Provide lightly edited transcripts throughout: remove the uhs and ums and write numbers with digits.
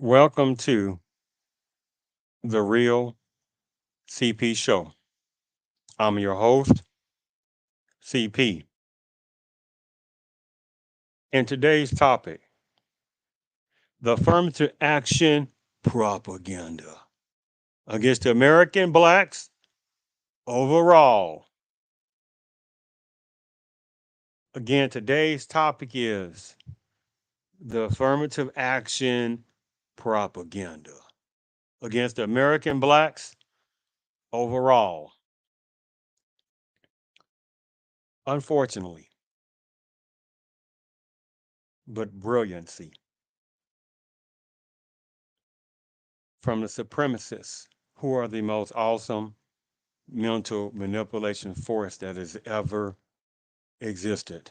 Welcome to the Real CP Show. I'm your host, CP. And today's topic, the affirmative action propaganda against the American Blacks overall. Again, today's topic is the affirmative action propaganda against the American Blacks overall. Unfortunately, but brilliancy from the supremacists, who are the most awesome mental manipulation force that has ever existed.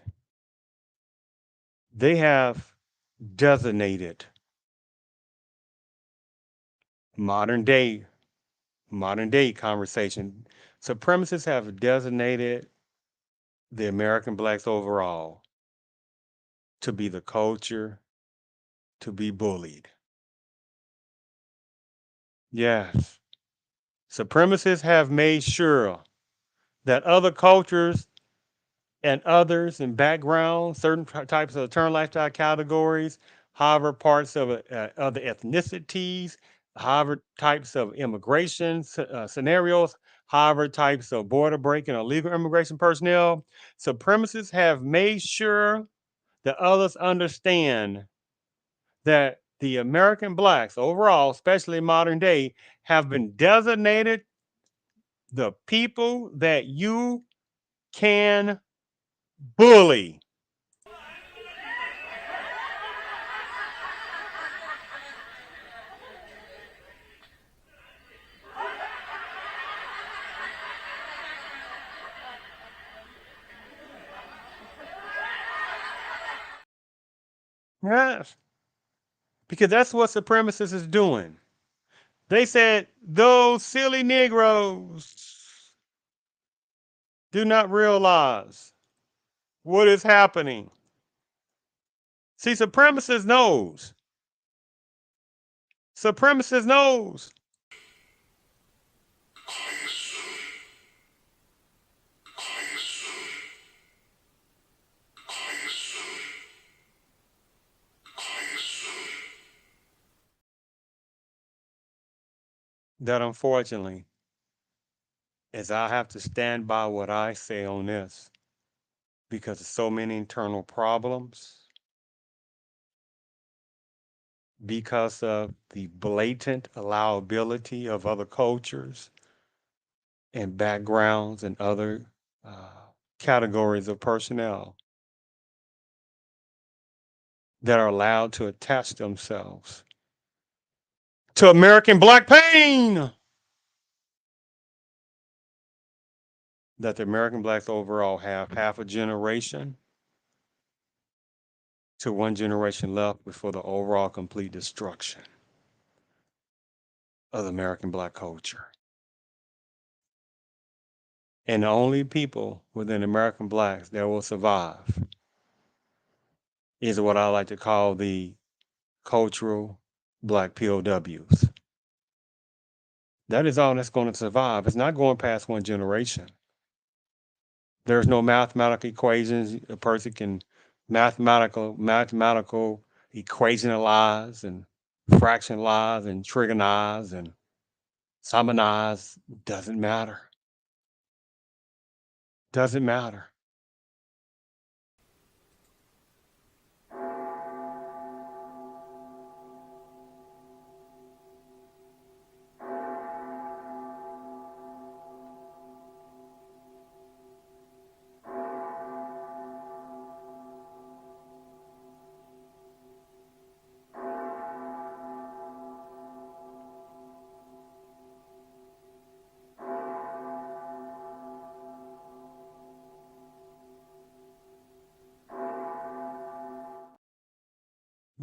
They have designated modern day conversation. Supremacists have designated the American Blacks overall to be the culture to be bullied. Yes. Supremacists have made sure that other cultures and others and backgrounds, certain types of term lifestyle categories, however, parts of other ethnicities, however, types of immigration scenarios, however, types of border breaking or legal immigration personnel, supremacists have made sure that others understand that the American Blacks overall, especially modern day, have been designated the people that you can bully. Yes, because that's what supremacists is doing. They said those silly Negroes do not realize what is happening. See, supremacists knows. Supremacists knows that unfortunately, as I have to stand by what I say on this, because of so many internal problems, because of the blatant allowability of other cultures and backgrounds and other categories of personnel that are allowed to attach themselves to American Black pain. That the American Blacks overall have half a generation to one generation left before the overall complete destruction of the American Black culture. And the only people within American Blacks that will survive is what I like to call the cultural Black POWs. That is all that's going to survive. It's not going past one generation. There's no mathematical equations a person can mathematical equationalize and fractionalize and trigonalize and Samanize, doesn't matter. Doesn't matter.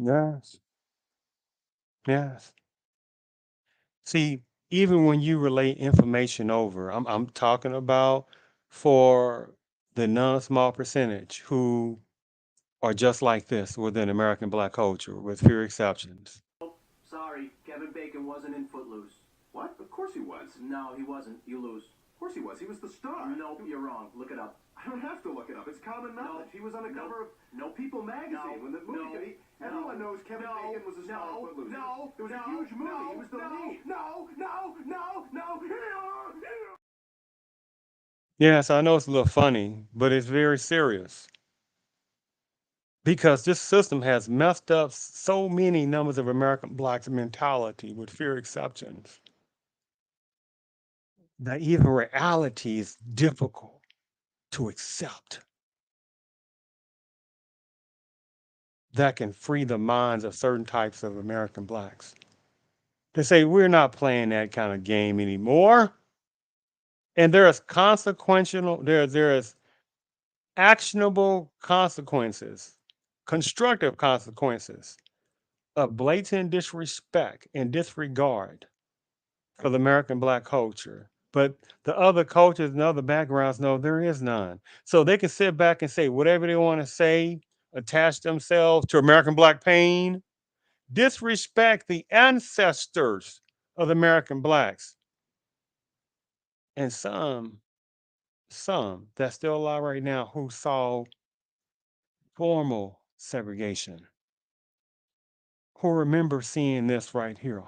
Yes. Yes. See, even when you relay information over, I'm talking about for the non-small percentage who are just like this within American Black culture, with few exceptions. Sorry, Kevin Bacon wasn't in Footloose. What? Of course he was. No, he wasn't. You lose. Of course he was. He was the star. Nope, you're wrong. Look it up. I don't have to look it up. It's common knowledge. He was on the cover of People magazine when the movie. Everyone knows Kevin Bacon was a star of Footloose. It was a huge movie. He was the lead. No. Yes, I know it's a little funny, but it's very serious because this system has messed up so many numbers of American Blacks' mentality, with few exceptions, that even reality is difficult to accept. That can free the minds of certain types of American Blacks. They say, we're not playing that kind of game anymore. And there is consequential, there is actionable consequences, constructive consequences of blatant disrespect and disregard for the American Black culture. But the other cultures and other backgrounds know there is none. So they can sit back and say whatever they want to say, attach themselves to American Black pain, disrespect the ancestors of the American Blacks, and some that still alive right now who saw formal segregation, who remember seeing this right here,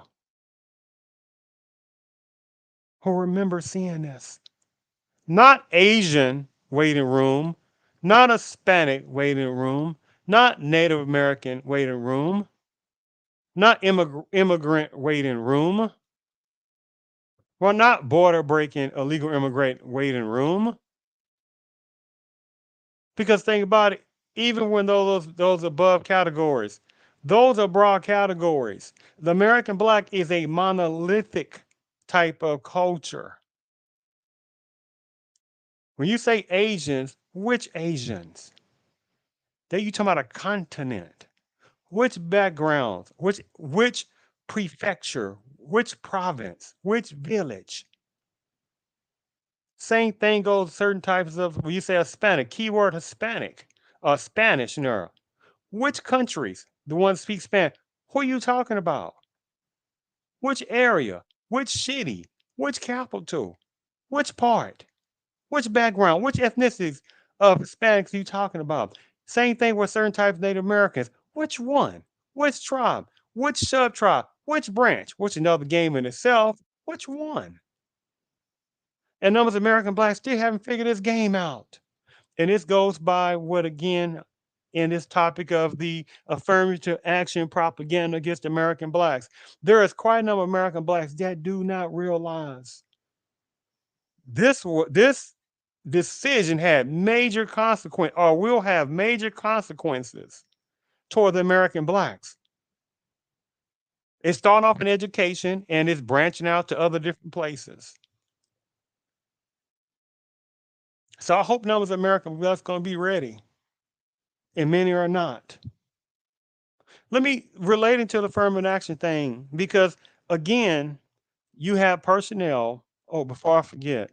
who remember seeing this. Not Asian waiting room, not Hispanic waiting room, not Native American waiting room, not immigrant waiting room, well, not border breaking illegal immigrant waiting room. Because think about it, even when those above categories, those are broad categories. The American Black is a monolithic type of culture. When you say Asians, which Asians? There you talking about a continent. Which backgrounds? Which prefecture? Which province? Which village? Same thing goes to certain types of, when you say Hispanic, keyword Hispanic, Spanish, no. Which countries? The ones speak Spanish. Who are you talking about? Which area? Which city? Which capital? Which part? Which background? Which ethnicities of Hispanics are you talking about? Same thing with certain types of Native Americans. Which one? Which tribe? Which sub tribe? Which branch? Which another game in itself? Which one? And numbers of American Blacks still haven't figured this game out. And this goes by what, again, in this topic of the affirmative action propaganda against American Blacks. There is quite a number of American Blacks that do not realize this decision had major consequence, or will have major consequences toward the American Blacks. It's starting off in education and it's branching out to other different places. So I hope numbers of American Blacks going to be ready, and many are not. Let me relate it to the affirmative action thing because, again, you have personnel. Oh, before I forget,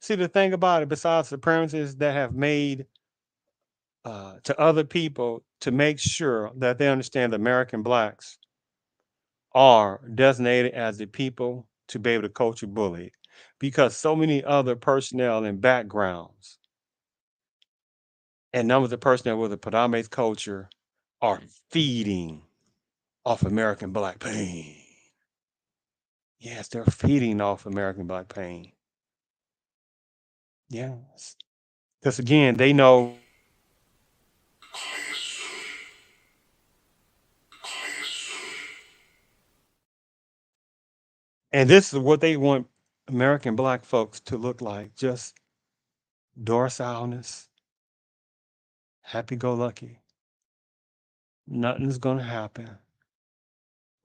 see the thing about it, besides the premises that have made to other people to make sure that they understand the American Blacks are designated as the people to be able to coach a bully, because so many other personnel and backgrounds and numbers of personnel with a predominant culture are feeding off American Black pain. Yes, they're feeding off American Black pain. Yes. Because again, they know, and this is what they want American Black folks to look like, just docilness, happy go lucky. Nothing's going to happen.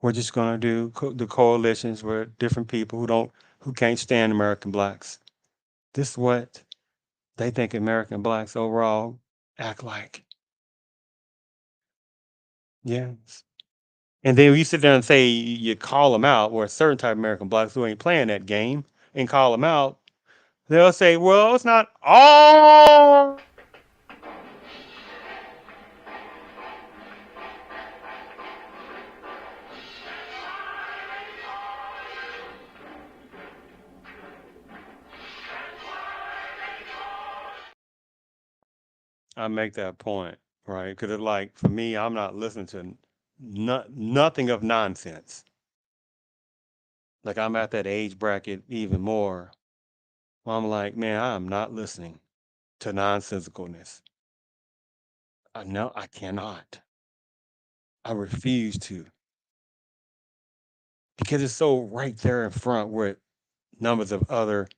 We're just going to do the coalitions with different people who can't stand American Blacks. This is what they think American Blacks overall act like. Yes. And then you sit there and say you call them out, or a certain type of American Blacks who ain't playing that game, and call them out, they'll say, well, it's not all. I make that point, right? Because it's like, for me, I'm not listening to nothing of nonsense. Like, I'm at that age bracket even more. Where I'm like, man, I am not listening to nonsensicalness. I know I cannot. I refuse to, because it's so right there in front where numbers of other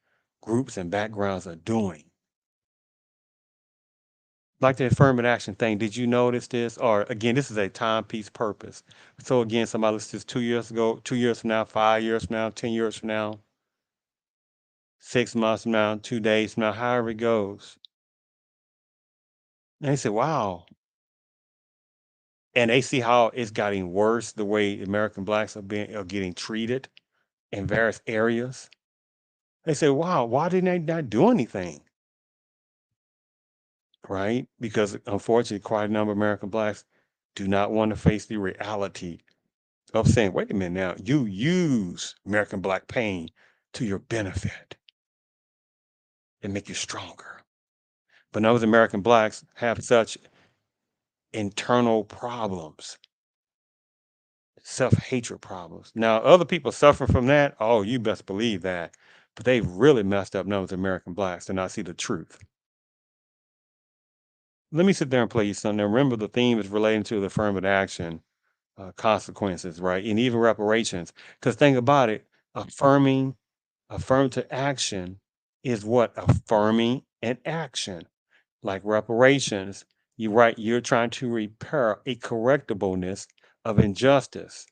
groups and backgrounds are doing. Like the affirmative action thing, did you notice this? Or again, this is a timepiece purpose. So again, somebody listened to this 2 years ago, 2 years from now, 5 years from now, 10 years from now, 6 months from now, 2 days from now, however it goes. And they say, wow. And they see how it's getting worse, the way American Blacks are getting treated in various areas. They say, wow, why didn't they not do anything? Right? Because unfortunately, quite a number of American Blacks do not want to face the reality of saying, wait a minute now, you use American Black pain to your benefit and make you stronger. But those American Blacks have such internal problems, self-hatred problems. Now, other people suffer from that. Oh, you best believe that. But they've really messed up numbers of American Blacks to not see the truth. Let me sit there and play you something. Now, remember, the theme is relating to the affirmative action consequences, right? And even reparations. Because think about it, affirmative action is what? Affirming an action. Like reparations, you're trying to repair a correctableness of injustice.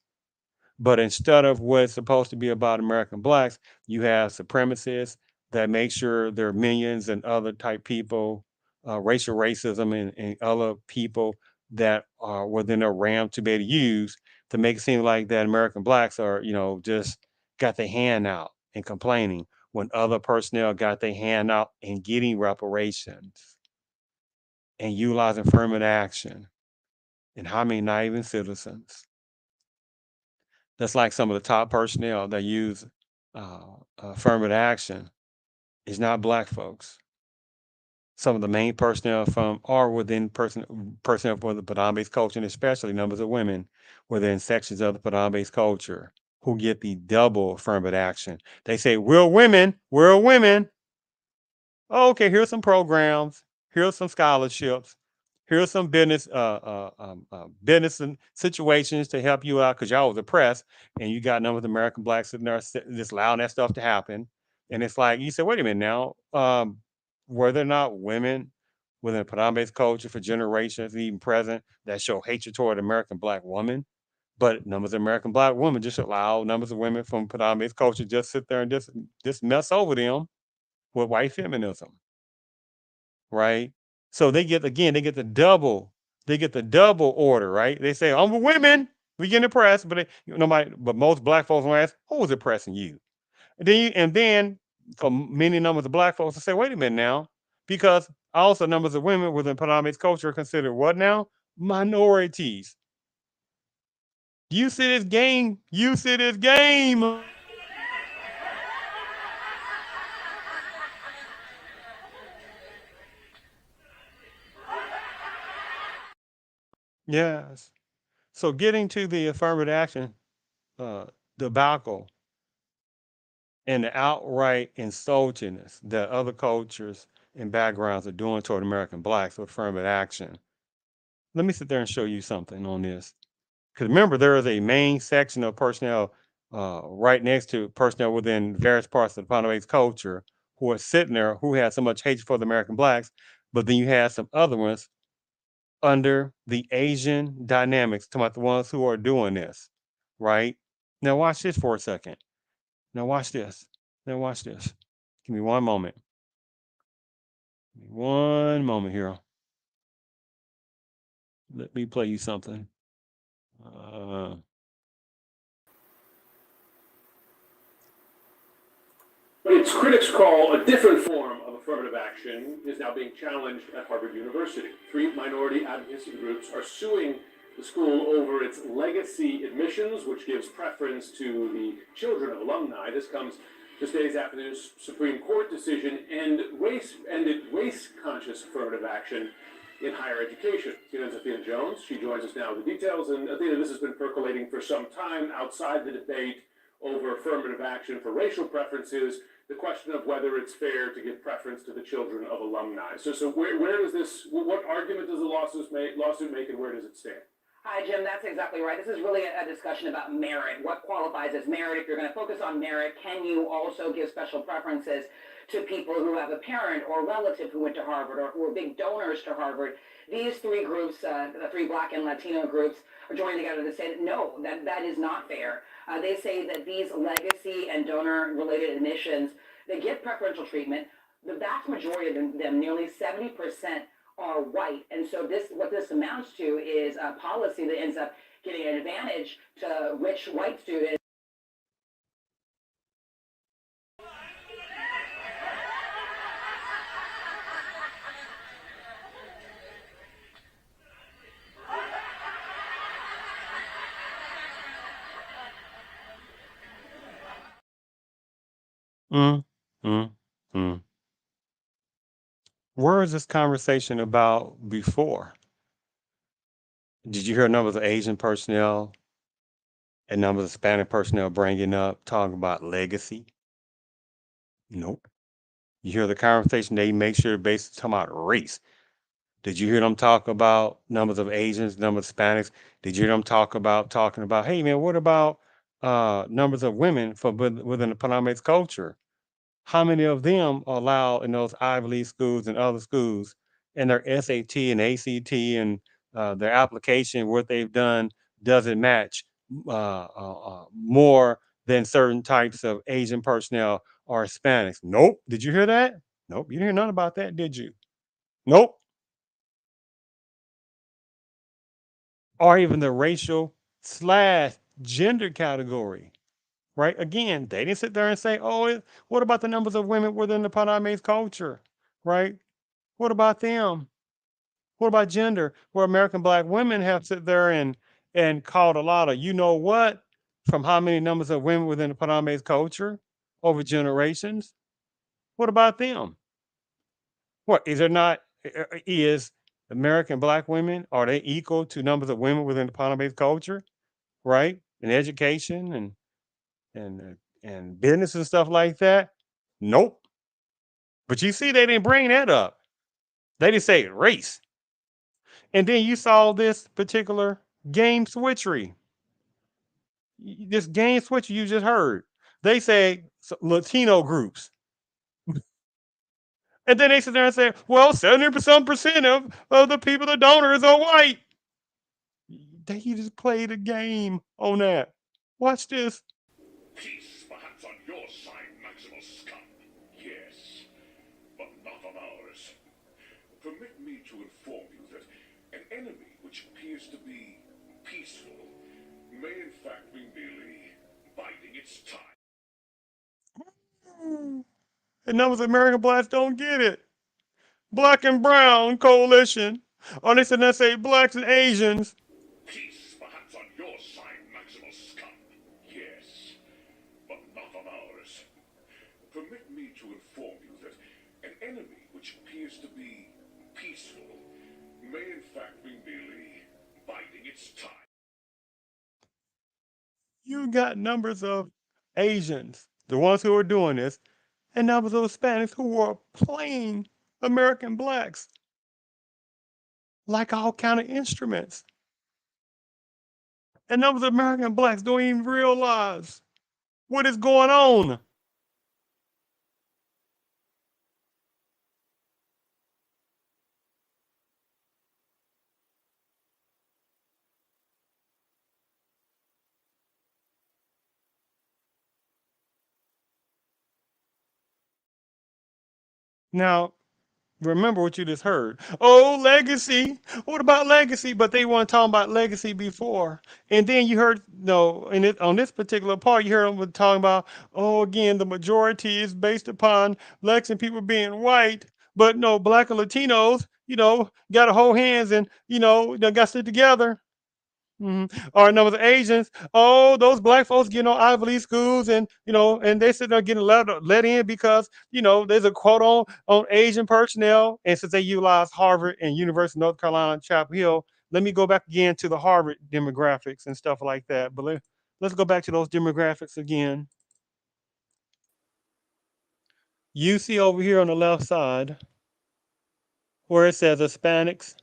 But instead of what's supposed to be about American Blacks, you have supremacists that make sure their minions and other type people, racial racism and other people that are within a ram to be able to use to make it seem like that American Blacks are, just got their hand out and complaining when other personnel got their hand out and getting reparations and utilizing affirmative action, and how many not even citizens. That's like some of the top personnel that use affirmative action is not Black folks. Some of the main personnel from are within personnel for the Padam-based culture, and especially numbers of women within sections of the Padam-based culture who get the double affirmative action. They say, we're women, we're women. Oh, okay, here's some programs, here's some scholarships, here's some business and situations to help you out because y'all was oppressed, and you got a number of American Blacks sitting there just allowing that stuff to happen. And it's like you said, wait a minute now, were there not women within Padam-based culture for generations, even present, that show hatred toward American Black women? But numbers of American Black women just allow numbers of women from Padam-based culture just sit there and just mess over them with white feminism, right? So they get the double order, right? They say, "I'm with women, we get oppressed," but most Black folks will ask, "Who was oppressing you?" And then for many numbers of Black folks to say, "Wait a minute now," because also numbers of women within Padam-based culture are considered what now? Minorities. You see this game? You see this game? Yes. So getting to the affirmative action uh, debacle, and the outright insultingness that other cultures and backgrounds are doing toward American blacks with affirmative action. Let me sit there and show you something on this. Because remember, there is a main section of personnel right next to personnel within various parts of the Pontiac culture who are sitting there who have so much hatred for the American blacks, but then you have some other ones under the Asian dynamics, talking about the ones who are doing this, right? Now watch this for a second. Now watch this. Now watch this. Give me one moment. Give me one moment here. Let me play you something. Uh, But its critics call a different form of affirmative action is now being challenged at Harvard University. 3 minority advocacy groups are suing the school over its legacy admissions, which gives preference to the children of alumni. This comes just days after the Supreme Court decision ended race-conscious affirmative action in higher education. CNN's Athena Jones, she joins us now with the details. And Athena, this has been percolating for some time outside the debate over affirmative action for racial preferences, the question of whether it's fair to give preference to the children of alumni. So where does this, what argument does the lawsuit make, and where does it stand? Hi, Jim. That's exactly right. This is really a discussion about merit. What qualifies as merit? If you're going to focus on merit, can you also give special preferences to people who have a parent or relative who went to Harvard or who are big donors to Harvard? These 3 groups, the 3 Black and Latino groups, are joining together to say that no, that is not fair. They say that these legacy and donor-related admissions, they get preferential treatment. The vast majority of them, nearly 70%, are white. And so what this amounts to is a policy that ends up giving an advantage to rich white students. mm, mm, mm. Where is this conversation about before? Did you hear numbers of Asian personnel and numbers of Hispanic personnel bringing up talking about legacy? Nope. You hear the conversation, they make sure basically talking about race. Did you hear them talk about numbers of Asians, numbers of Hispanics? Did you hear them talking about, hey man, what about numbers of women within the Panamanian culture? How many of them are allowed in those Ivy League schools and other schools and their SAT and ACT and their application, what they've done doesn't match more than certain types of Asian personnel or Hispanics? Nope. Did you hear that? Nope. You didn't hear none about that, did you? Nope. Or even the racial slash gender category, right? Again, they didn't sit there and say, oh, what about the numbers of women within the Panamanian culture, right? What about them? What about gender? Where American black women have sit there and called a lot of you know what from how many numbers of women within the Panamanian culture over generations? What about them? What is there not? Is American black women are they equal to numbers of women within the Panamanian culture, right? In education and business and stuff like that? Nope. But you see, they didn't bring that up. They didn't say race. And then you saw this particular game switchery. This game switch you just heard. They say Latino groups. And then they sit there and say, well, 70% of the people, the donors are white. They just played a game on that. Watch this. Peace, perhaps on your side, Maximal Scum. Yes, but not on ours. Permit me to inform you that an enemy which appears to be peaceful may in fact be merely biding its time. And numbers of American blacks don't get it. Black and brown coalition. Or they said, let's say blacks and Asians. Peace, perhaps on your side, Maximal Scum. Yes, but not on ours. Permit me to inform you that an enemy which appears to be peaceful may in fact be merely biding its time. You got numbers of Asians the ones who are doing this, and numbers of Hispanics who are playing American blacks like all kind of instruments. And numbers of American blacks don't even realize what is going on. Now, remember what you just heard. Oh, legacy. What about legacy? But they weren't talking about legacy before. And then you heard, no, on this particular part, you heard them talking about, oh, again, the majority is based upon blacks and people being white. But no, black and Latinos, got to hold hands and, they got to stick together. Or numbers of Asians. Oh, those black folks getting on Ivy League schools, and and they sit there getting let in because there's a quote on Asian personnel, and since they utilize Harvard and University of North Carolina Chapel Hill, let me go back again to the Harvard demographics and stuff like that. But let's go back to those demographics again. You see over here on the left side where it says Hispanics,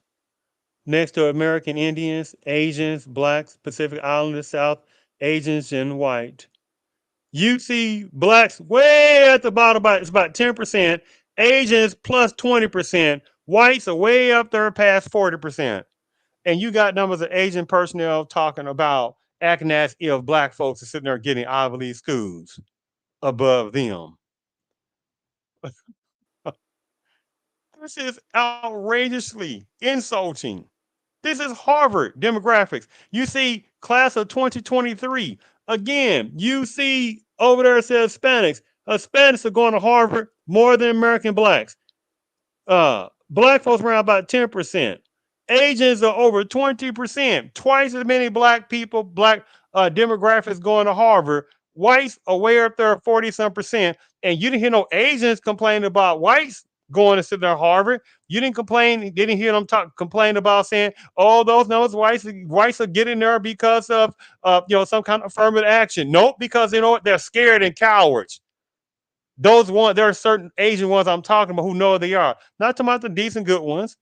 next to American Indians, Asians, Blacks, Pacific Islanders, South Asians, and white. You see blacks way at the bottom, it's about 10%. Asians plus 20%. Whites are way up there past 40%. And you got numbers of Asian personnel talking about acting as if black folks are sitting there getting Ivy League schools above them. This is outrageously insulting. This is Harvard demographics. You see, class of 2023. Again, you see over there it says Hispanics. Hispanics are going to Harvard more than American blacks. Black folks around about 10%. Asians are over 20%. Twice as many black people, black demographics going to Harvard. Whites are way up there, 40 some percent. And you didn't hear no Asians complaining about whites going to sit there at Harvard. You didn't hear them complain about saying, oh, those whites are getting there because of some kind of affirmative action. Nope, because they're scared and cowards. There are certain Asian ones I'm talking about who know what they are. Not talking about the decent good ones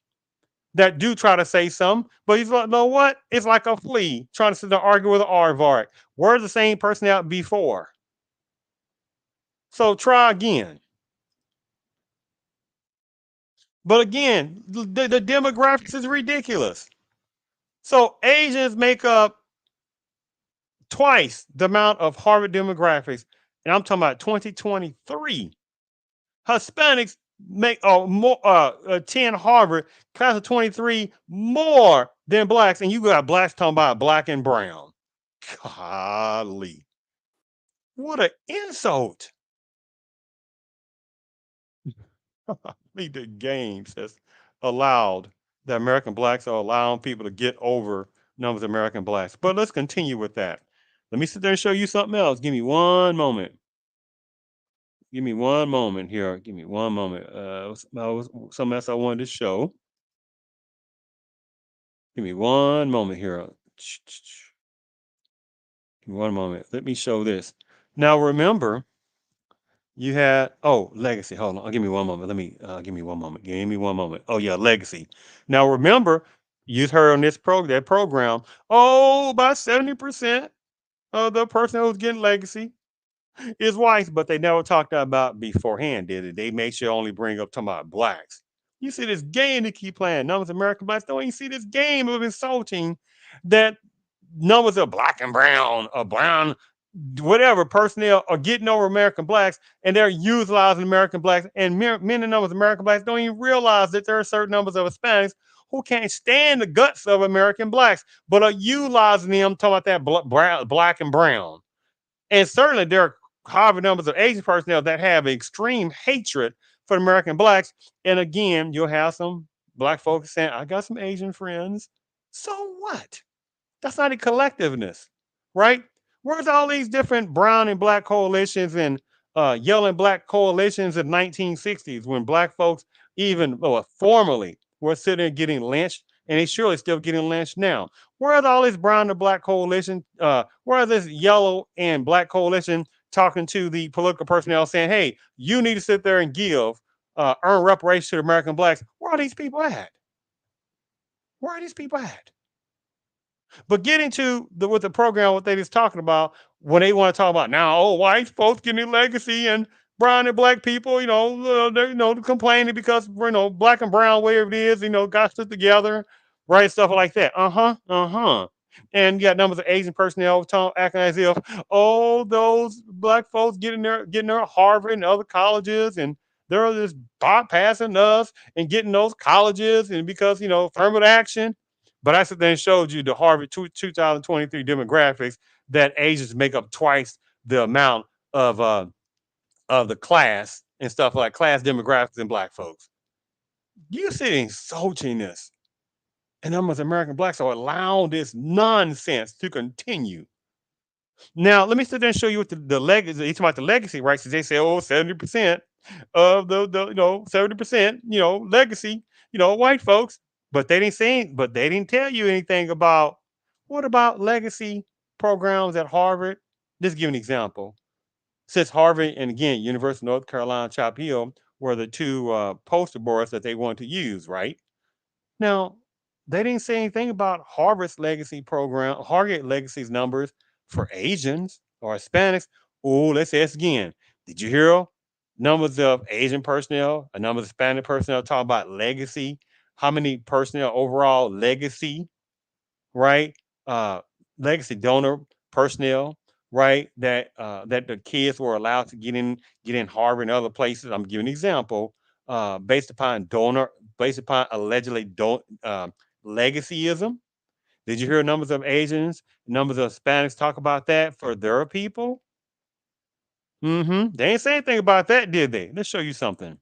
that do try to say something, but he's like, know what? It's like a flea trying to sit there and argue with an aardvark. Where's the same person out before? So try again. But again, the demographics is ridiculous. So Asians make up twice the amount of Harvard demographics, and I'm talking about 2023. Hispanics make more 10 Harvard, class of 23 more than blacks, and you got blacks talking about black and brown. Golly. What an insult. The games that's allowed that American blacks are allowing people to get over numbers of American blacks. But let's continue with that. Let me sit there and show you something else. Give me one moment. Give me one moment here. Give me one moment. Something else I wanted to show. Give me one moment here. Give me one moment. Let me show this. Now remember, you had legacy. Hold on. Give me one moment. Let me give me one moment. Give me one moment. Oh yeah, legacy. Now remember, you heard on that program. Oh, about 70% of the person who's getting legacy is whites, but they never talked about beforehand, did it? They made sure only bring up talking about blacks. You see this game they keep playing. Numbers of American blacks don't even see this game of insulting that numbers of black and brown or brown whatever personnel are getting over American blacks, and they're utilizing American blacks, and many numbers of American blacks don't even realize that there are certain numbers of Hispanics who can't stand the guts of American blacks, but are utilizing them, talking about that black and brown. And certainly there are Harvard numbers of Asian personnel that have extreme hatred for American blacks. And again, you'll have some black folks saying, I got some Asian friends. So what? That's not a collectiveness, right? Where's all these different brown and black coalitions and yellow and black coalitions in 1960s when black folks even formally were sitting there getting lynched, and they surely still getting lynched now. Where's all this brown and black coalition? Where is this yellow and black coalition talking to the political personnel saying, hey, you need to sit there and give, earn reparations to the American blacks. Where are these people at? Where are these people at? But getting to with the program, what they was talking about when they want to talk about now, oh, white folks getting legacy and brown and black people, they're complaining because black and brown, whatever it is, got stood together, right? Stuff like that. And you got numbers of Asian personnel acting as if, oh, those black folks getting their Harvard and other colleges, and they're just bypassing us and getting those colleges, and because affirmative action. But I sit there and showed you the Harvard 2023 demographics that Asians make up twice the amount of the class and stuff like class demographics than black folks. You see insulting this. And numbers of American blacks are allowing this nonsense to continue. Now, let me sit there and show you what the legacy, it's about the legacy, right? So they say, oh, 70% of the 70%, legacy, white folks. But they didn't tell you anything about what about legacy programs at Harvard. Just give an example. Since Harvard and again, University of North Carolina, Chapel Hill were the two poster boards that they wanted to use, right? Now, they didn't say anything about Harvard's legacy program, Harvard legacy's numbers for Asians or Hispanics. Oh, let's ask again. Did you hear numbers of Asian personnel, a number of Hispanic personnel talk about legacy? How many personnel overall legacy, right? Uh, legacy donor personnel, right? That the kids were allowed to get in Harvard and other places. I'm giving an example based upon allegedly legacyism. Did you hear numbers of Asians, numbers of Hispanics talk about that for their people? They ain't say anything about that, did they? Let's show you something.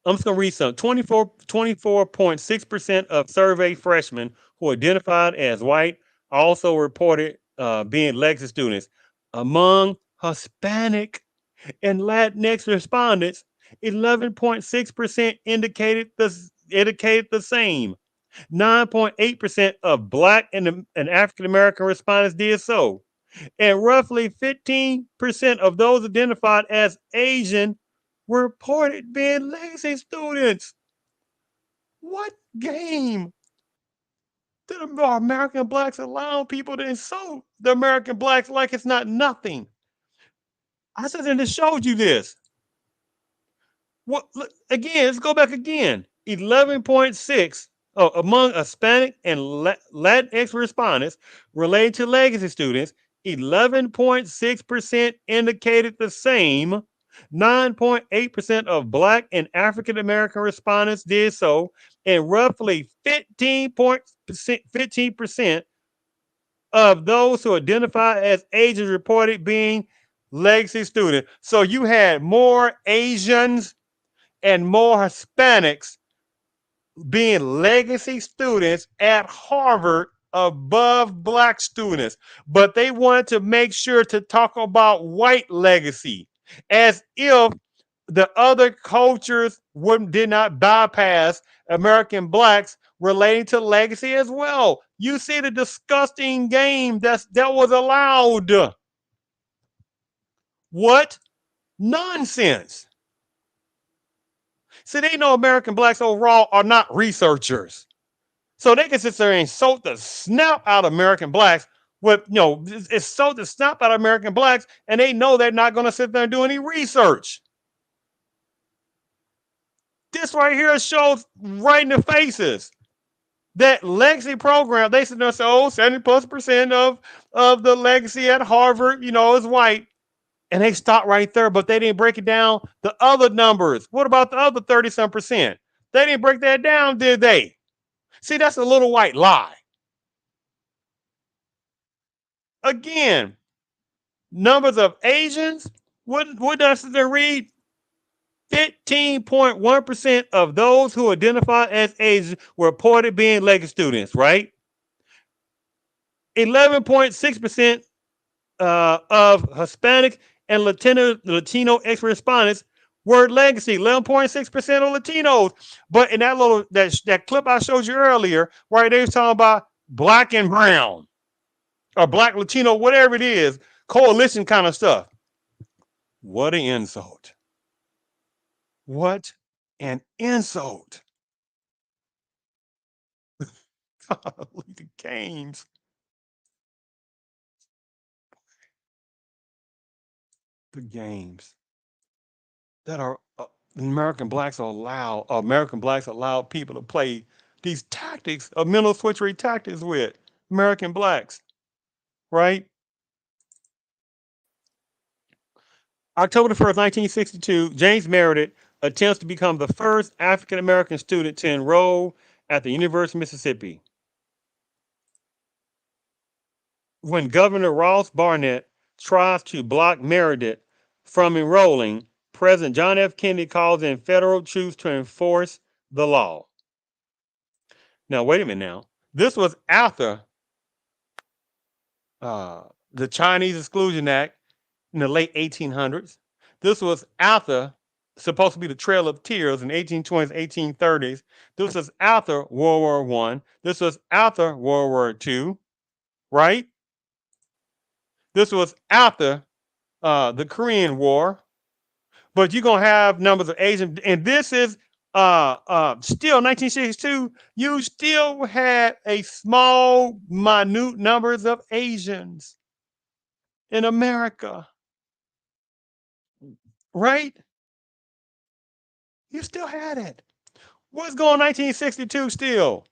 I'm just going to read some. 24.6% of surveyed freshmen who identified as white also reported being legacy students. Among Hispanic and Latinx respondents, 11.6% indicated the same. 9.8% of Black and African American respondents did so. And roughly 15% of those identified as Asian reported being legacy students. What game did the American blacks allow people to insult the American blacks like it's not nothing? I said and it showed you this. What again? Let's go back again. 11.6 among Hispanic and Latinx respondents related to legacy students. 11.6% indicated the same. 9.8% of Black and African American respondents did so, and roughly 15% of those who identify as Asians reported being legacy students. So you had more Asians and more Hispanics being legacy students at Harvard above Black students. But they wanted to make sure to talk about white legacy as if the other cultures did not bypass American blacks relating to legacy as well. You see the disgusting game that was allowed. What nonsense. See, they know American blacks overall are not researchers. So they can sit there and insult the snap out of American blacks with, insult the snap out of American blacks, and they know they're not going to sit there and do any research. This right here shows right in the faces that legacy program. They sit there and say, 70+% of the legacy at Harvard, is white. And they stopped right there, but they didn't break it down. The other numbers. What about the other 30-some percent? They didn't break that down, did they? See, that's a little white lie. Again, numbers of Asians. What does it read? 15.1% of those who identify as Asians were reported being legacy students, right? 11.6% of Hispanic and Latino expert respondents were legacy. 11.6% of Latinos. But in that clip I showed you earlier, right, they was talking about Black and brown or Black Latino, whatever it is. coalition kind of stuff. What an insult. What an insult. The games. The games that are American blacks allow people to play these tactics of mental switchery tactics with American blacks, right? October the 1st, 1962, James Meredith attempts to become the first African American student to enroll at the University of Mississippi. When Governor Ross Barnett tries to block Meredith from enrolling, President John F. Kennedy calls in federal troops to enforce the law. Now, wait a minute now. This was after the Chinese Exclusion Act in the late 1800s. This was after, supposed to be the Trail of Tears in 1820s, 1830s. This was after World War One. This was after World War Two, right? This was after the Korean War. But you're gonna have numbers of Asian, and this is still 1962. You still had a small, minute numbers of Asians in America, right? You still had it. What's going on 1962 still?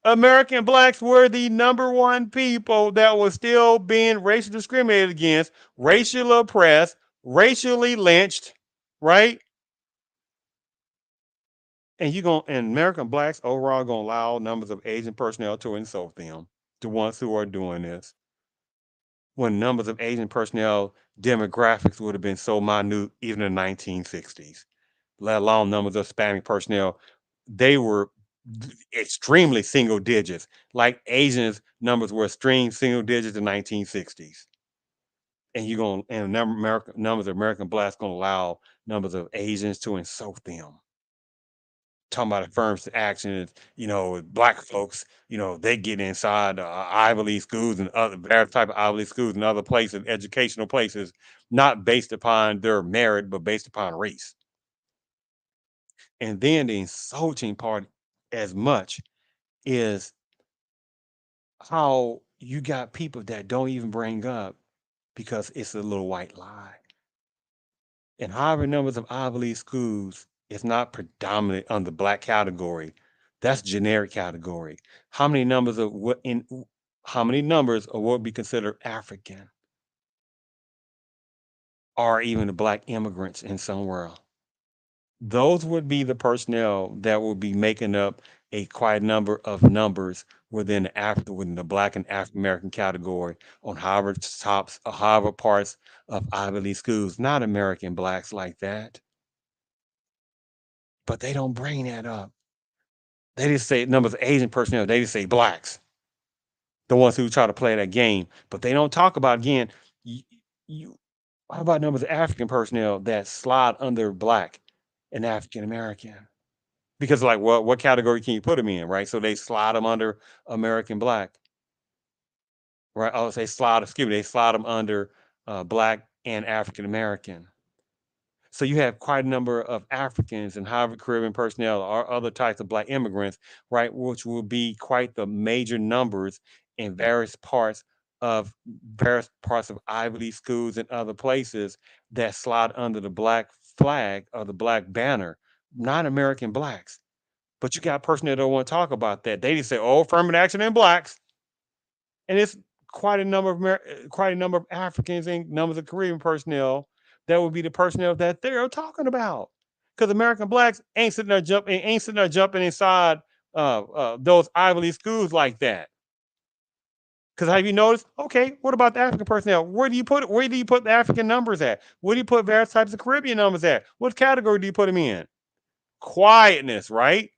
American blacks were the number one people that was still being racially discriminated against, racially oppressed, racially lynched, right? And American blacks overall gonna allow numbers of Asian personnel to insult them, the ones who are doing this. When numbers of Asian personnel demographics would have been so minute even in the 1960s, let alone numbers of Hispanic personnel, they were extremely single digits. Like Asians, numbers were extreme single digits in the 1960s. And you're going and numbers of American blacks gonna allow numbers of Asians to insult them. Talking about affirmative action is, black folks, they get inside Ivy League schools and other various type of Ivy League schools and other places, educational places, not based upon their merit, but based upon race. And then the insulting part as much is how you got people that don't even bring up because it's a little white lie. And however numbers of Ivy League schools is not predominant on the black category. That's generic category. How many numbers of what in how many numbers of what would be considered African are even the black immigrants in some world? Those would be the personnel that would be making up a quite number of numbers within the black and African American category on Harvard parts of Ivy League schools, not American blacks like that. But they don't bring that up. They just say numbers of Asian personnel. They just say blacks, the ones who try to play that game. But they don't talk about again. You, you how about numbers of African personnel that slide under black and African American? Because like what category can you put them in, right? So they slide them under American black, right? Oh, they slide them under black and African American. So you have quite a number of Africans and Harvard Caribbean personnel or other types of black immigrants, right, which will be quite the major numbers in various parts of Ivy League schools and other places that slide under the black flag or the black banner, not American blacks. But you got personnel that don't want to talk about that. They just say, "Oh, affirmative action in blacks," and it's quite a number of Africans and numbers of Caribbean personnel that would be the personnel that they're talking about. Because American blacks ain't sitting there jumping inside those Ivy League schools like that. Because have you noticed? Okay, what about the African personnel? Where do you put the African numbers at? Where do you put various types of Caribbean numbers at? What category do you put them in? Quietness, right?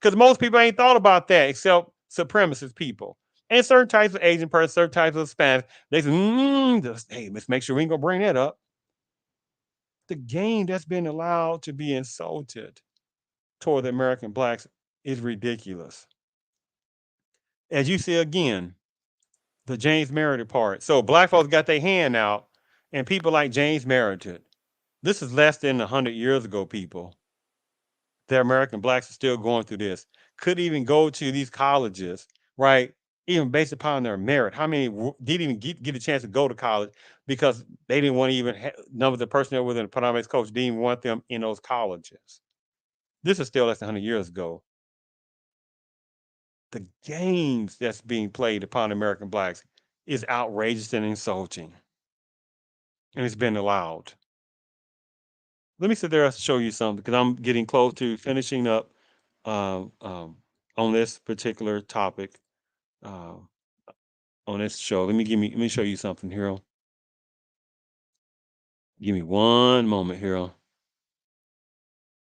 Because most people ain't thought about that except supremacist people. And certain types of Asian person, certain types of Spanish, they say, hey, let's make sure we ain't gonna bring that up. The game that's been allowed to be insulted toward the American blacks is ridiculous. As you see again, The James Meredith part. So black folks got their hand out, and people like James Meredith. This is less than 100 years ago, people. The American blacks are still going through this. Could even go to these colleges, right? Even based upon their merit. How many didn't even get a chance to go to college because they didn't want to even number of the personnel within the Panama's coach didn't even want them in those colleges. This is still less than 100 years ago. The games that's being played upon American blacks is outrageous and insulting, and it's been allowed. Let me sit there and show you something because I'm getting close to finishing up um, um, on this particular topic uh, on this show. Let me show you something, Hero. Give me one moment, Hero.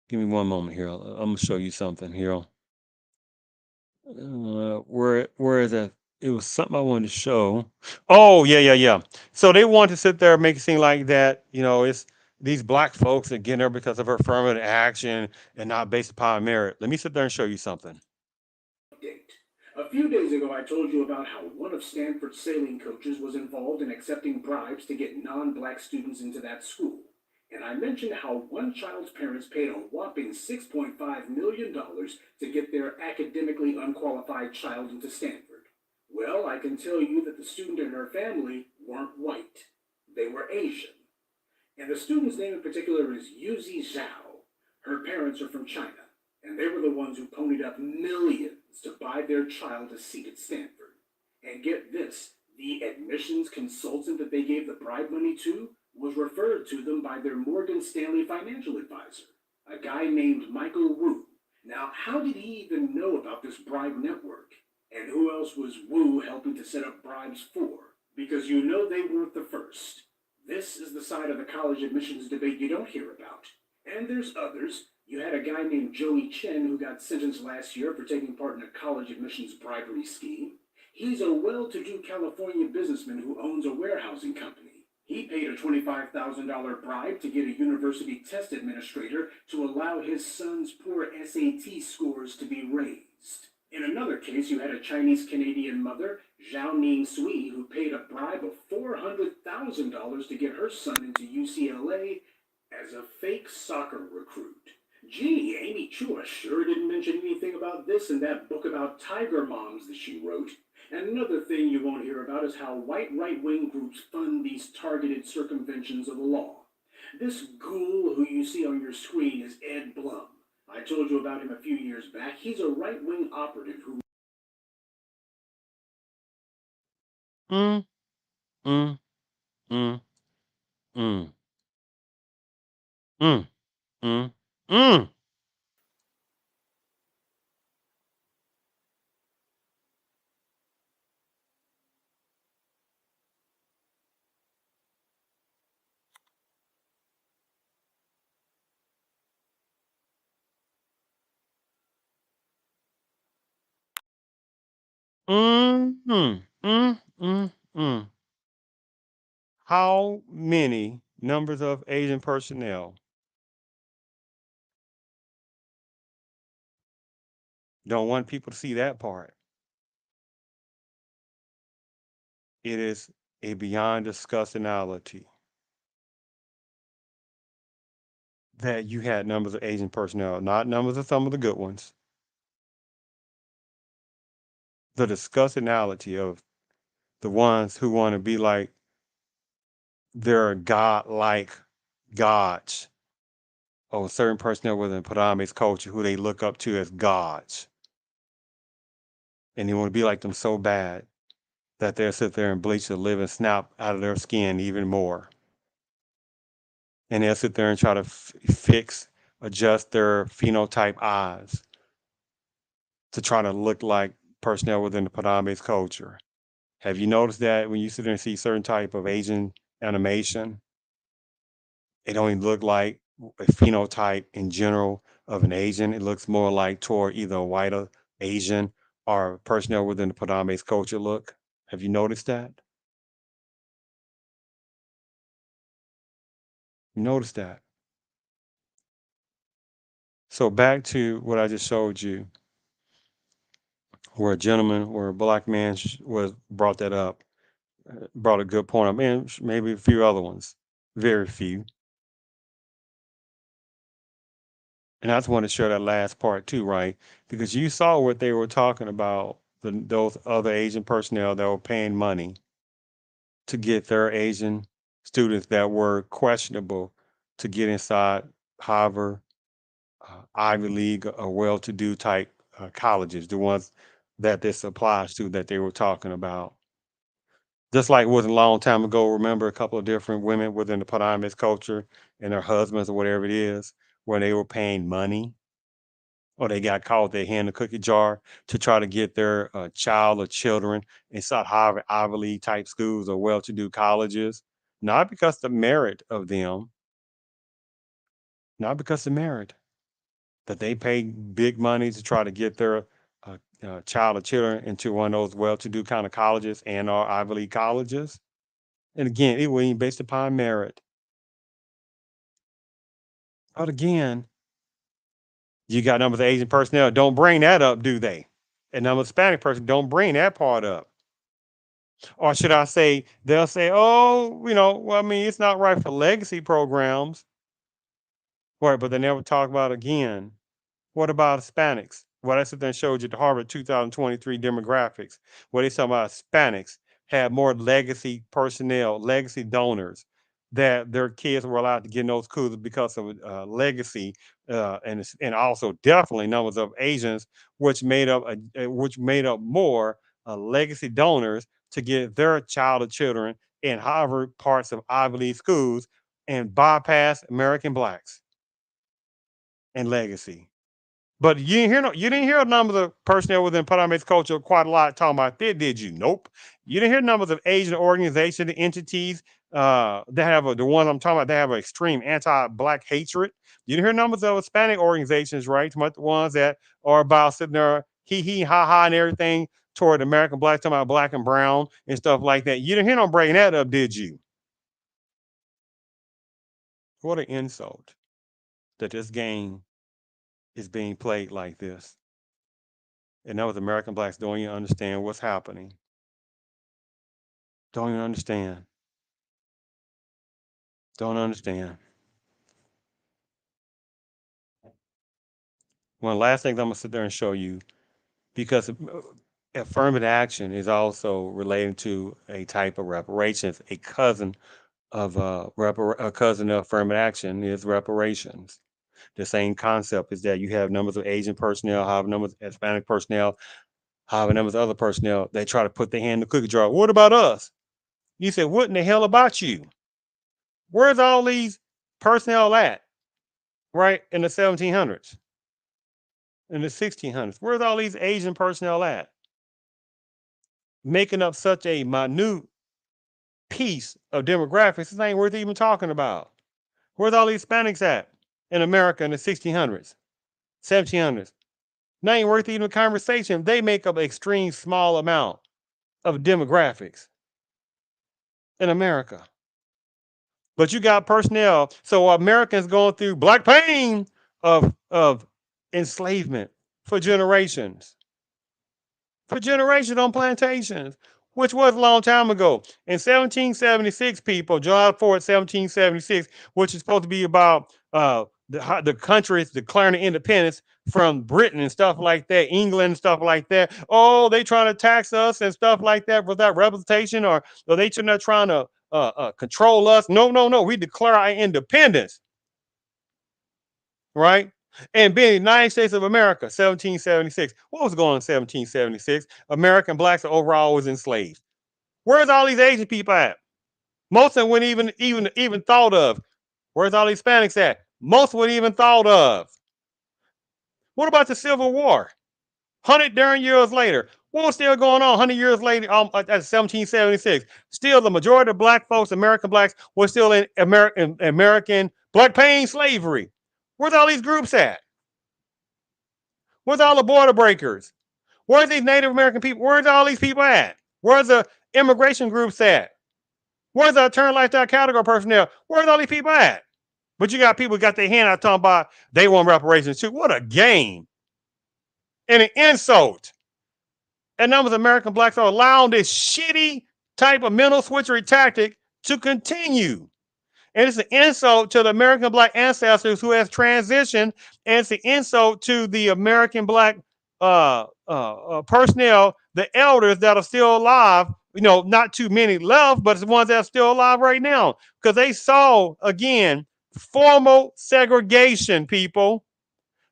Give me one moment, Hero. I'm gonna show you something, Hero. Where is that? It was something I wanted to show. Oh yeah. So they want to sit there and make it seem like that. It's these black folks that get there because of affirmative action and not based upon merit. Let me sit there and show you something. Update. A few days ago, I told you about how one of Stanford's sailing coaches was involved in accepting bribes to get non-black students into that school. And I mentioned how one child's parents paid a whopping $6.5 million to get their academically unqualified child into Stanford. Well, I can tell you that the student and her family weren't white. They were Asian. And the student's name in particular is Yuzi Zhao. Her parents are from China, and they were the ones who ponied up millions to buy their child a seat at Stanford. And get this, the admissions consultant that they gave the bribe money to was referred to them by their Morgan Stanley financial advisor, a guy named Michael Wu. Now, how did he even know about this bribe network? And who else was Wu helping to set up bribes for? Because you know they weren't the first. This is the side of the college admissions debate you don't hear about. And there's others. You had a guy named Joey Chen who got sentenced last year for taking part in a college admissions bribery scheme. He's a well-to-do California businessman who owns a warehousing company. He paid a $25,000 bribe to get a university test administrator to allow his son's poor SAT scores to be raised. In another case, you had a Chinese-Canadian mother, Zhao Ning Sui, who paid a bribe of $400,000 to get her son into UCLA as a fake soccer recruit. Gee, Amy Chua sure didn't mention anything about this in that book about tiger moms that she wrote. And another thing you won't hear about is how white right-wing groups fund these targeted circumventions of the law. This ghoul who you see on your screen is Ed Blum. I told you about him a few years back. He's a right-wing operative who... Mm, mm, mm, mm, mm, mm, mm. Mm, mm, mm, mm. How many numbers of Asian personnel don't want people to see that part? It is a beyond discussionality that you had numbers of Asian personnel, not numbers of some of the good ones. The discussionality of the ones who want to be like their god-like gods or certain personnel within Padme's culture who they look up to as gods. And they want to be like them so bad that they'll sit there and bleach the living snap out of their skin even more. And they'll sit there and try to fix, adjust their phenotype eyes to try to look like personnel within the Padme's culture. Have you noticed that when you sit there and see certain type of Asian animation, it don't even look like a phenotype in general of an Asian. It looks more like toward either a white Asian or personnel within the Padme's culture look. Have you noticed that? You noticed that? So back to what I just showed you, where a gentleman or a black man was brought that up. brought a good point up, and maybe a few other ones, very few. And I just want to share that last part too, right? Because you saw what they were talking about, those other Asian personnel that were paying money to get their Asian students that were questionable to get inside Harvard, Ivy League, or well-to-do type colleges, the ones that this applies to that they were talking about. Just like it was a long time ago, remember a couple of different women within the polyamorous culture and their husbands or whatever it is, where they were paying money or they got caught with their hand in the cookie jar to try to get their child or children inside Harvard, Ivy League type schools or well-to-do colleges, not because the merit of them, not because the merit that they pay big money to try to get their child or children into one of those well-to-do kind of colleges and or Ivy League colleges. And again, it was based upon merit. But again, you got numbers of Asian personnel, don't bring that up, do they? And number of Hispanic person, don't bring that part up. Or should I say, they'll say, oh, well, I mean, it's not right for legacy programs. Right, but they never talk about again. What about Hispanics? Well, I sit there and showed you the Harvard 2023 demographics, where they talk about Hispanics have more legacy personnel, legacy donors, that their kids were allowed to get in those schools because of legacy, and also definitely numbers of Asians, which made up more legacy donors to get their child or children in Harvard parts of Ivy League schools and bypass American blacks and legacy. But you didn't hear numbers of personnel within polyamorous culture quite a lot talking about that, did you? Nope. You didn't hear numbers of Asian organizations, entities that have the ones I'm talking about. They have an extreme anti-black hatred. You didn't hear numbers of Hispanic organizations, right? Talking about the ones that are about sitting there hee hee ha ha and everything toward American blacks, talking about black and brown and stuff like that. You didn't hear them breaking that up, did you? What an insult that this game is being played like this. And that was American blacks don't even understand what's happening. Don't even understand. Don't understand. One last thing I'm gonna sit there and show you, because affirmative action is also related to a type of reparations. A cousin of a cousin of affirmative action is reparations. The same concept is that you have numbers of Asian personnel, have numbers of Hispanic personnel, have numbers of other personnel. They try to put their hand in the cookie jar. What about us? You said, what in the hell about you? Where's all these personnel at? Right in the 1700s, in the 1600s. Where's all these Asian personnel at? Making up such a minute piece of demographics, this ain't worth even talking about. Where's all these Hispanics at in America in the 1600s, 1700s? Not ain't worth even a conversation. They make up an extreme small amount of demographics in America. But you got personnel. So Americans going through black pain of enslavement for generations. For generations on plantations, which was a long time ago. In 1776, people, July 4th, 1776, which is supposed to be about the countries declaring independence from Britain and stuff like that, England and stuff like that. Oh, they trying to tax us and stuff like that without representation, or they not trying to control us. No, no, no. We declare our independence, right? And being the United States of America, 1776. What was going on in 1776? American blacks are overall was enslaved. Where's all these Asian people at? Most of them wouldn't even thought of. Where's all these Hispanics at? Most wouldn't even thought of. What about the Civil War? 100 darn years later. What was still going on 100 years later at 1776? Still, the majority of black folks, American blacks, were still in American black pain slavery. Where's all these groups at? Where's all the border breakers? Where's these Native American people? Where's all these people at? Where's the immigration groups at? Where's the alternative lifestyle category personnel? Where's all these people at? But you got people who got their hand out talking about they want reparations too. What a game and an insult. And numbers of American blacks are allowing this shitty type of mental switchery tactic to continue. And it's an insult to the American Black ancestors who has transitioned, and it's an insult to the American Black personnel, the elders that are still alive. Not too many left, but it's the ones that are still alive right now because they saw again formal segregation. People,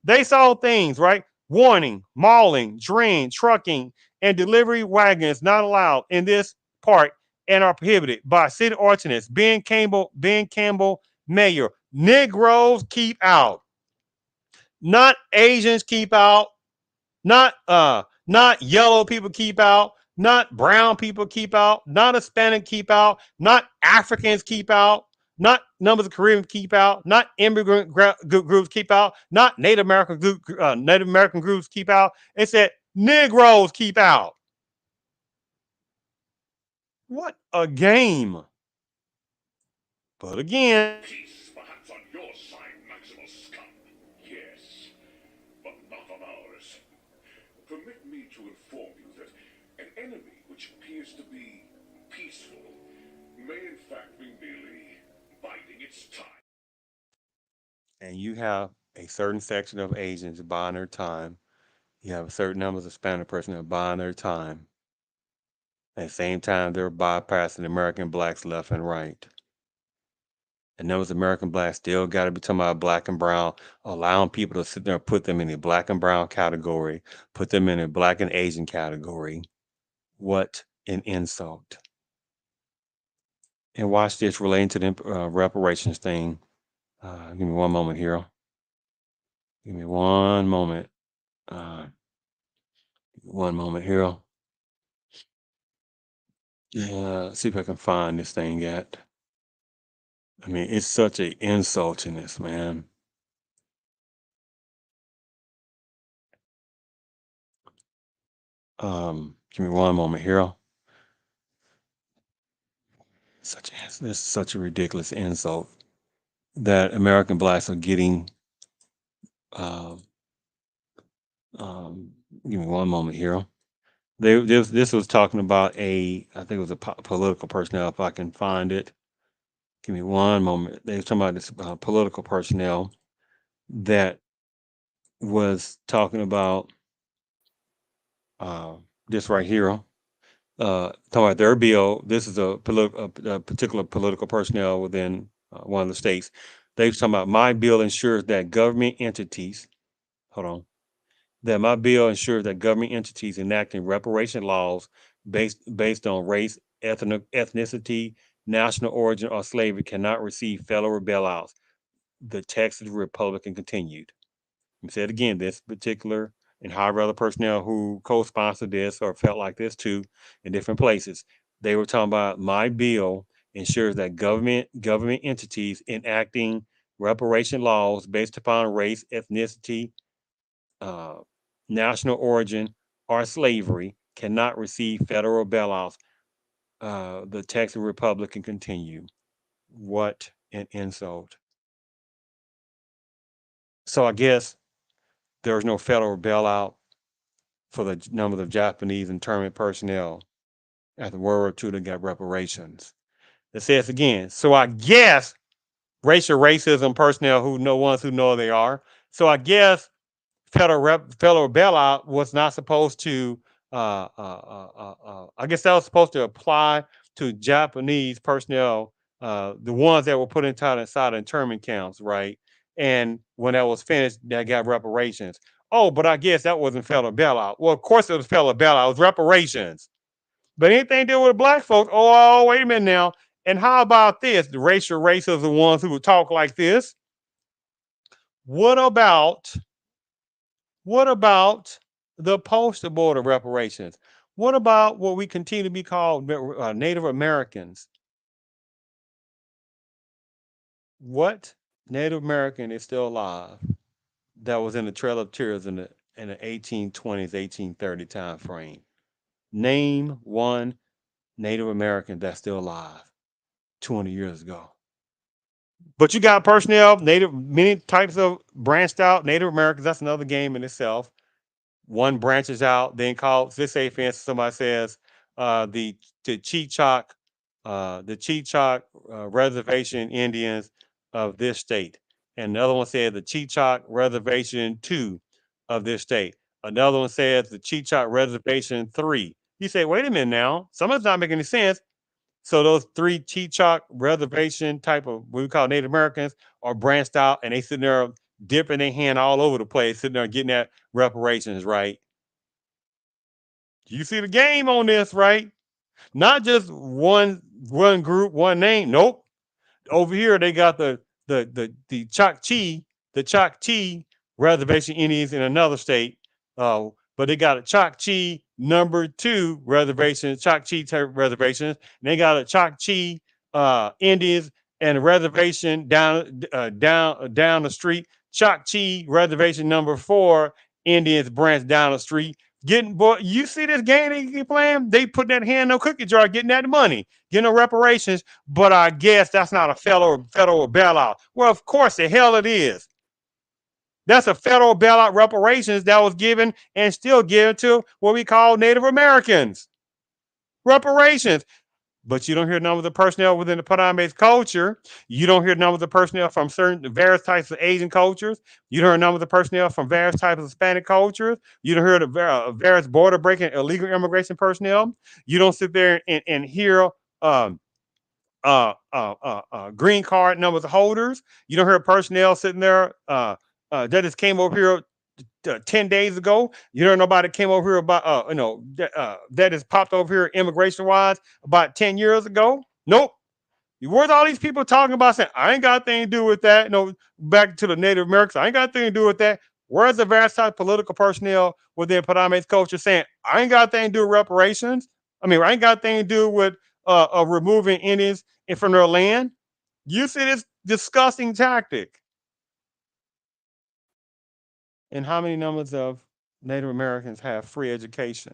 they saw things, right? Warning: mauling, drain, trucking, and delivery wagons not allowed in this part and are prohibited by city ordinance. Ben Campbell, mayor. Negroes keep out. Not Asians keep out. Not yellow people keep out. Not brown people keep out. Not Hispanic keep out. Not Africans keep out. Not numbers of Caribbeans keep out. Not immigrant groups keep out. Not Native American groups keep out. It said Negroes keep out. What a game! But again, Peace, perhaps on your side, Maximal Scum. Yes, but not on ours. Permit me to inform you that an enemy which appears to be peaceful may in fact be merely biding its time. and you have a certain section of Asians buying their time. You have a certain numbers of Hispanic personnel buying their time. At the same time, they're bypassing American blacks left and right. And those American blacks still got to be talking about black and brown, allowing people to sit there and put them in the black and brown category, put them in a black and Asian category. What an insult. And watch this relating to the reparations thing. Give me one moment here. Give me one moment. One moment here. Yeah, see if I can find this thing yet. I mean, it's such an insult in this, man. Give me one moment here. This is such a ridiculous insult that American blacks are getting. Uh, Give me one moment here. This was talking about I think it was a political personnel. If I can find it, give me one moment. They were talking about this political personnel that was talking about this right here. Talking about their bill. This is a particular political personnel within one of the states. They was talking about my bill ensures that government entities. Hold on. That my bill ensures that government entities enacting reparation laws based on race, ethnicity, national origin, or slavery cannot receive federal bailouts. The text of the Republican continued. I said again, this particular and however other personnel who co-sponsored this or felt like this too in different places, they were talking about my bill ensures that government entities enacting reparation laws based upon race, ethnicity, uh, national origin, or slavery cannot receive federal bailouts. The Texas Republican continue. What an insult. So I guess there's no federal bailout for the number of Japanese internment personnel after World War II that got reparations. It says again, so I guess racial racism personnel who know ones who know they are. So I guess federal bailout was not supposed to. I guess that was supposed to apply to Japanese personnel, the ones that were put inside internment camps, right? And when that was finished, they got reparations. Oh, but I guess that wasn't federal bailout. Well, of course it was federal bailout. It was reparations. But anything to do with black folks, wait a minute now. And how about this? The racial racists, the ones who would talk like this. What about the poster board of reparations? What about what we continue to be called Native Americans? What Native American is still alive that was in the Trail of Tears in the 1820s, 1830 time frame? Name one Native American that's still alive 200 years ago. But you got personnel, many types of branched out Native Americans. That's another game in itself. One branches out, then calls, let's say, for instance, somebody says, the Cheechak, Reservation Indians of this state. And another one said the Cheechak Reservation 2 of this state. Another one says the Cheechak Reservation 3. You say, wait a minute now, some of it's not making any sense. So those three Cheechak reservation type of what we call Native Americans are branched out, and they sitting there dipping their hand all over the place, sitting there getting that reparations, right? You see the game on this, right? Not just one group, one name. Nope. Over here they got the Choctaw, the Choctaw reservation Indians in another state. But they got a Choctaw number 2 reservation, Choctaw reservations. And they got a Choctaw Indians and a reservation down the street. Choctaw reservation number 4 Indians branch down the street. Getting, boy, you see this game they keep playing? They put that hand in the cookie jar, getting that money, getting the reparations. But I guess that's not a federal bailout. Well, of course the hell it is. That's a federal bailout reparations that was given and still given to what we call Native Americans. Reparations. But you don't hear none of the personnel within the Padamese culture. You don't hear none of the personnel from certain various types of Asian cultures. You don't hear none of the personnel from various types of Hispanic cultures. You don't hear the various border breaking illegal immigration personnel. You don't sit there and hear um, green card numbers holders. You don't hear personnel sitting there that just came over here 10 days ago. You don't know nobody came over here about, that has popped over here immigration wise about 10 years ago. Nope. Where's all these people talking about saying, I ain't got anything to do with that? No, back to the Native Americans, I ain't got anything to do with that. Where's the various type of political personnel within Padamese culture saying, I ain't got anything to do with reparations? I mean, I ain't got anything to do with removing Indians from their land. You see this disgusting tactic. And how many numbers of Native Americans have free education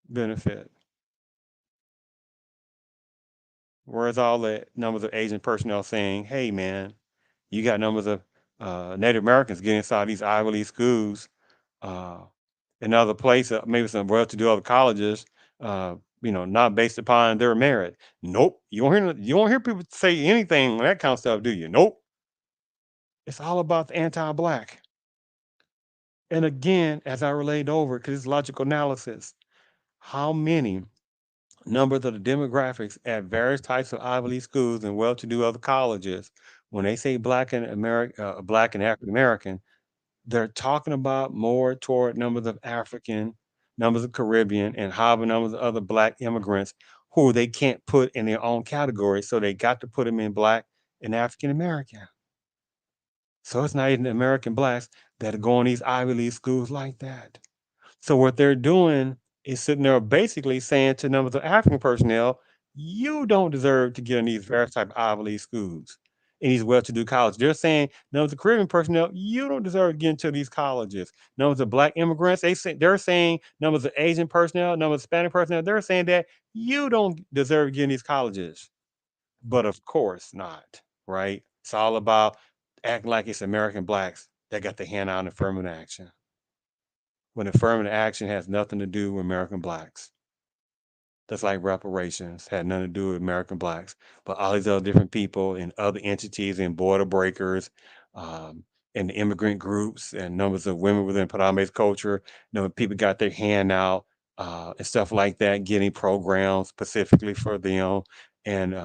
benefit? Where's all the numbers of Asian personnel saying, hey, man, you got numbers of Native Americans getting inside these Ivy League schools uh, in other places, maybe some well-to-do other colleges, not based upon their merit. Nope. You won't hear people say anything that kind of stuff, do you? Nope. It's all about the anti-black. And again, as I relayed over, because it's logical analysis, how many numbers of the demographics at various types of Ivy League schools and well-to-do other colleges, when they say black and African American, they're talking about more toward numbers of African, numbers of Caribbean, and however numbers of other black immigrants who they can't put in their own category, so they got to put them in black and African American. So it's not even the American blacks that are going to these Ivy League schools like that. So what they're doing is sitting there basically saying to numbers of African personnel, you don't deserve to get in these various type of Ivy League schools, in these well-to-do colleges. They're saying numbers of Caribbean personnel, you don't deserve to get into these colleges. Numbers of black immigrants, they're saying numbers of Asian personnel, numbers of Hispanic personnel, they're saying that you don't deserve to get in these colleges. But of course not, right? It's all about acting like it's American blacks that got the hand out on affirmative action, when affirmative action has nothing to do with American blacks. That's like reparations, had nothing to do with American blacks, but all these other different people and other entities and border breakers, um, and the immigrant groups and numbers of women within Padamese culture, people got their hand out and stuff like that, getting programs specifically for them and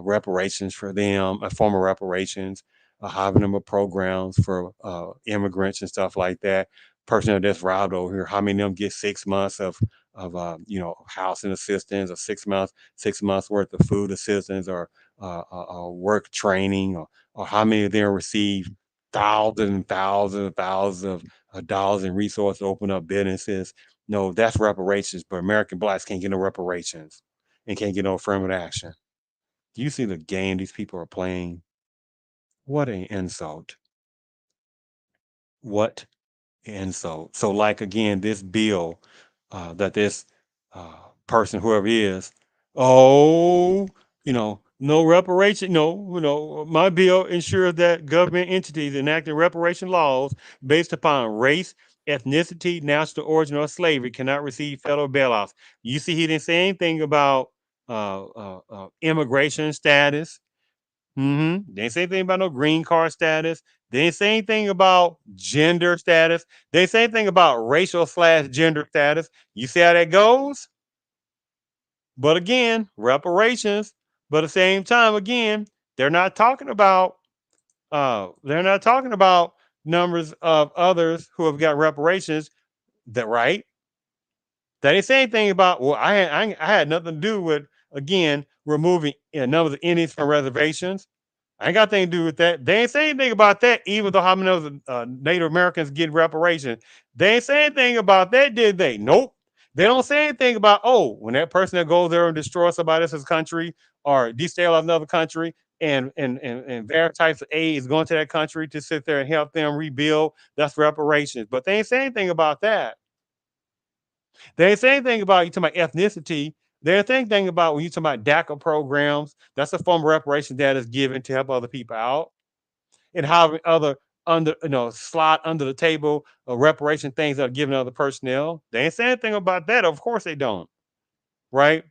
reparations for them, former reparations, having them programs for immigrants and stuff like that. Personnel that's robbed over here, how many of them get 6 months of housing assistance, or 6 months worth of food assistance, or work training, or how many of them receive thousands and thousands and thousands of dollars in resources to open up businesses. No, that's reparations, but American blacks can't get no reparations and can't get no affirmative action. Do you see the game these people are playing? What an insult. What so like again, this bill that this person, whoever he is, oh, no reparation. No, my bill ensures that government entities enacting reparation laws based upon race, ethnicity, national origin, or slavery cannot receive federal bailouts. You see, he didn't say anything about immigration status. They didn't say anything about no green card status. They didn't say anything about gender status. They didn't say anything about racial/gender status. You see how that goes? But again, reparations. But at the same time, again, they're not talking about numbers of others who have got reparations. That right? They didn't say anything about. Well, I had nothing to do with again removing numbers of Indians from reservations. I ain't got anything to do with that. They ain't say anything about that, even though how many of the Native Americans get reparations. They ain't say anything about that, did they? Nope. They don't say anything about, oh, when that person that goes there and destroys somebody else's country or destabilize another country and various types of aid is going to that country to sit there and help them rebuild, that's reparations. But they ain't say anything about that. They ain't say anything about you talking about ethnicity. They ain't say anything about when you talking about DACA programs. That's a form of reparation that is given to help other people out and how other under slide under the table reparation things that are given to other personnel. They ain't say anything about that. Of course they don't. Right?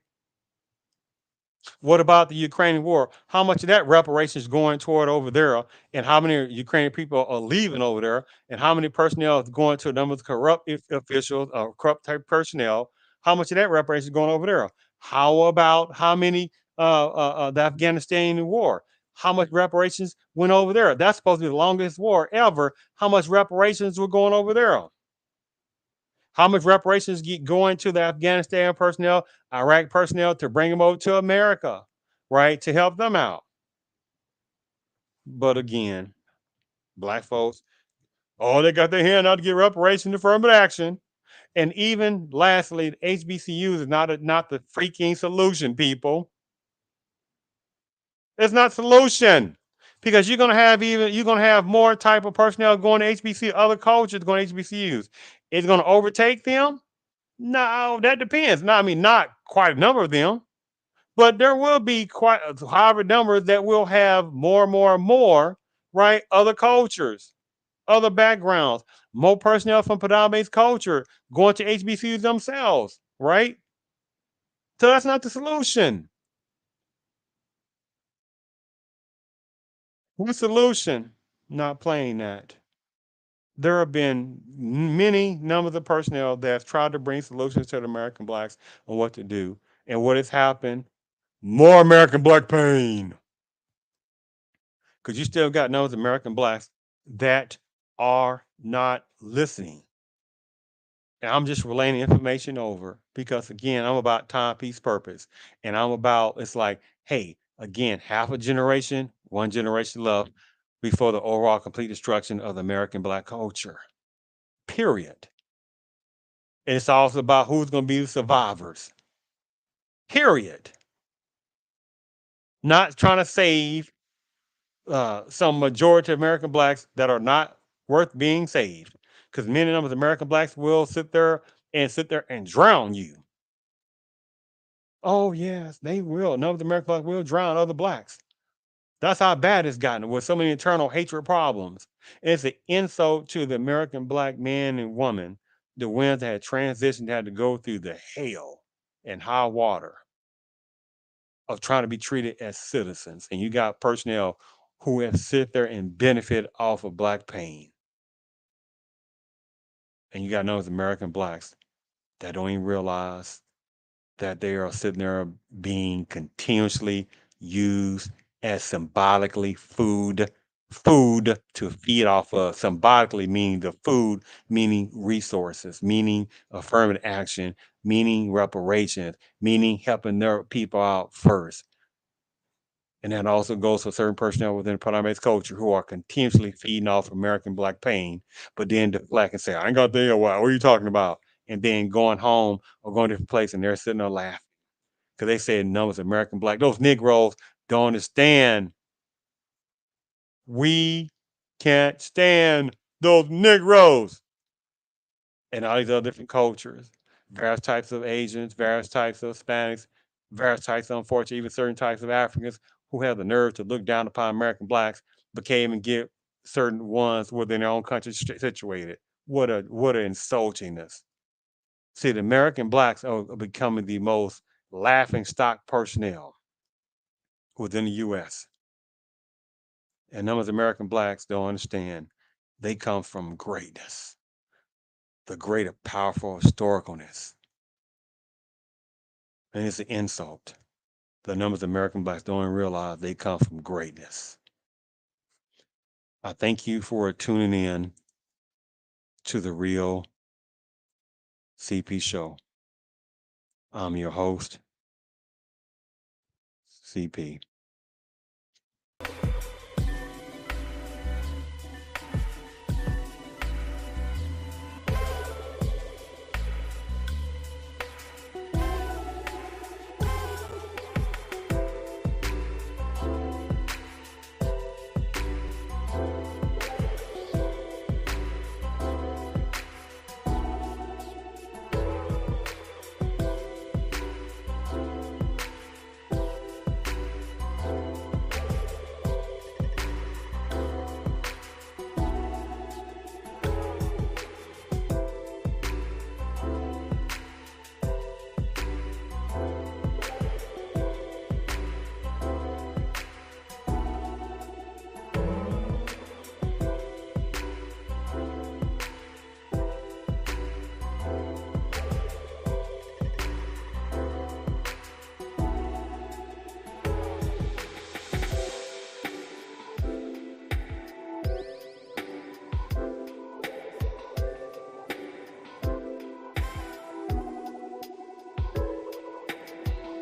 What about the Ukrainian war? How much of that reparations going toward over there, and how many Ukrainian people are leaving over there, and how many personnel is going to a number of corrupt officials, corrupt type personnel? How much of that reparations is going over there? How about how many the Afghanistan war? How much reparations went over there? That's supposed to be the longest war ever. How much reparations were going over there? How much reparations get going to the Afghanistan personnel, Iraq personnel to bring them over to America, right? To help them out. But again, black folks, oh, they got their hand out to get reparation, affirmative action. And even lastly, HBCUs is not the freaking solution, people. It's not solution. Because you're gonna have more type of personnel going to HBC, other cultures going to HBCUs. It's gonna overtake them. No, that depends. No, I mean, not quite a number of them, but there will be quite a however number that will have more, right? Other cultures, other backgrounds, more personnel from predominant culture going to HBCUs themselves, right? So that's not the solution. The solution, not playing that. There have been many numbers of personnel that have tried to bring solutions to the American blacks on what to do. And what has happened? More American black pain. Because you still got numbers of American blacks that are not listening. And I'm just relaying information over because, again, I'm about time, peace, purpose. And I'm about, it's like, hey, again, half a generation, one generation left before the overall complete destruction of the American black culture. Period. And it's also about who's going to be the survivors. Period. Not trying to save some majority of American blacks that are not worth being saved. Because many numbers of American blacks will sit there and drown you. Oh, yes, they will. Numbers of American blacks will drown other blacks. That's how bad it's gotten with so many internal hatred problems. It's an insult to the American black man and woman, the ones that had transitioned, had to go through the hell and high water of trying to be treated as citizens. And you got personnel who have sit there and benefit off of black pain. And you got those American blacks that don't even realize that they are sitting there being continuously used as symbolically food to feed off of. Symbolically meaning the food, meaning resources, meaning affirmative action, meaning reparations, meaning helping their people out first. And that also goes for certain personnel within the predominant culture who are continuously feeding off American black pain, but then deflect and say, I ain't got there. What are you talking about? And then going home or going to a different place and they're sitting there laughing. Because they say numbers of American black, those Negroes don't understand. We can't stand those Negroes and all these other different cultures, various types of Asians, various types of Hispanics, various types, unfortunately, even certain types of Africans who have the nerve to look down upon American blacks, but can't even get certain ones within their own country situated. what a insultingness. See, the American blacks are becoming the most laughing stock personnel within the U.S. And numbers of American blacks don't understand they come from greatness, the greater, powerful historicalness. And it's an insult. The numbers of American blacks don't even realize they come from greatness. I thank you for tuning in to the Real CP Show. I'm your host, CP.